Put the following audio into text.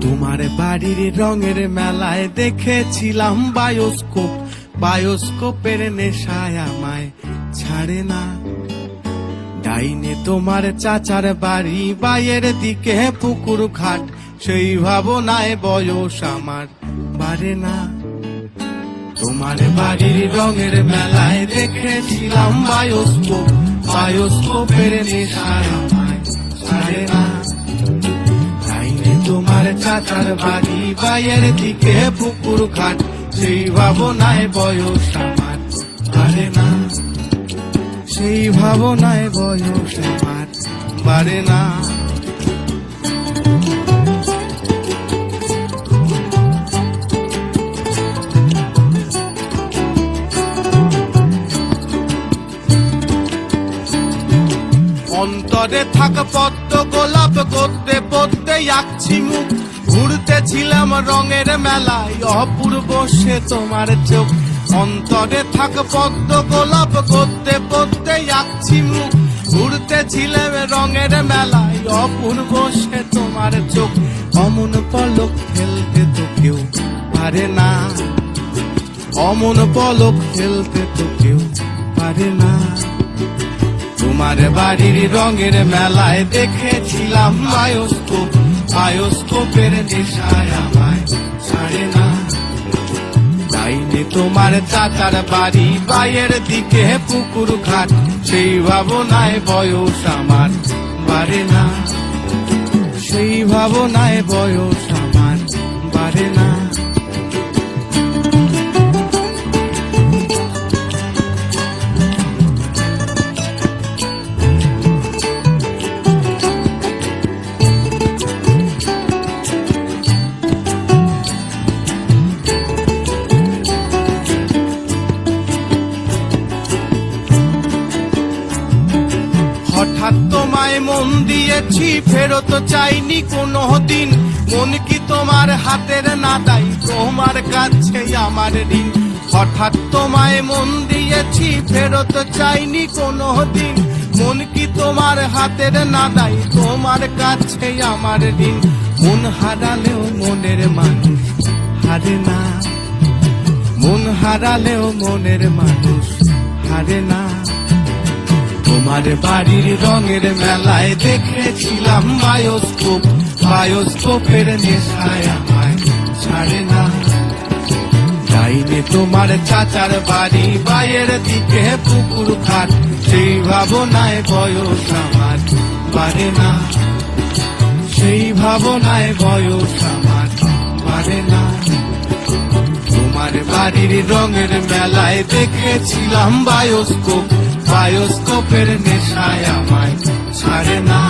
তোমার বাড়ির রঙের মেলায় দেখেছিলাম বায়োস্কোপ, বায়োস্কোপের নেশায় আমায় ছাড়ে না। ডাইনে তোমার চাচার বাড়ি, বাইয়ের দিকে পুকুর ঘাট, সেই ভাবনায় বয়স আমার বাড়ে না। তোমার বাড়ির রঙের মেলায় দেখেছিলাম বায়োস্কোপ, বায়োস্কোপের নেশায় আমায় ছাড়ে না। ডাইনে তোমার চাচার বাড়ি, বাইয়ের দিকে পুকুর ঘাট, সেই ভাবনায় বয়স আমার বাড়ে না। সেই ভাবনায় বয়স আমার বাড়ে না। অন্তরে থাক পদ্ম গোলাপ, করতে পড়তে আঁকছি মুখ, ঘুরতেছিলাম রঙের মেলায়, অপূর্ব সে তোমার চোখ। অন্তরে থাক পদ্ম গোলাপ, করতে পড়তে আঁকছি মুখ, ঘুরতেছিলাম রঙের মেলায়, অপূর্ব সে তোমার চোখ। অমন পলক ফেলতে তো কেউ পারে না, অমন পলক ফেলতে তো কেউ পারে না। তোমার বাড়ির রঙের মেলায় দেখেছিলাম বায়োস্কোপ, বায়োস্কোপের নেশায় আমায় ছাড়ে না। ডাইনে তোমার চাচার বাড়ি, বাইয়ের দিকে পুকুর ঘাট, সেই ভাবনায় বয়স আমার বাড়ে না। সেই ভাবনায় বয়স আমার বাড়ে না। হঠাৎ তোমায় মন দিয়েছি, ফেরত চাইনি কোনো দিন, মন কি তোমার হাতের নাদাই, তোমার কাছে আমার ঋণ। হঠাৎ তোমায় মন দিয়েছি, ফেরত চাইনি কোনো দিন, মন কি তোমার হাতের নাদাই, তোমার কাছে আমার ঋণ। মন হারালেও মনের মানুষ হারে না, মন হারালেও মনের মানুষ হারে না। তোমার বাড়ির রঙের মেলায় দেখেছিলাম বায়োস্কোপ, বায়োস্কোপের নেশায় আমায় ছাড়ে না। ডাইনে তোমার চাচার বাড়ি, বাইয়ের দিকে পুকুর ঘাট, সেই ভাবনায় বয়স আমার বাড়ে না। সেই ভাবনায় বয়স আমার বাড়ে না। তোমার বাড়ির রঙের মেলায় দেখেছিলাম বায়োস্কোপ, বায়োস্কোপের নেশায় আমায় ছাড়ে না।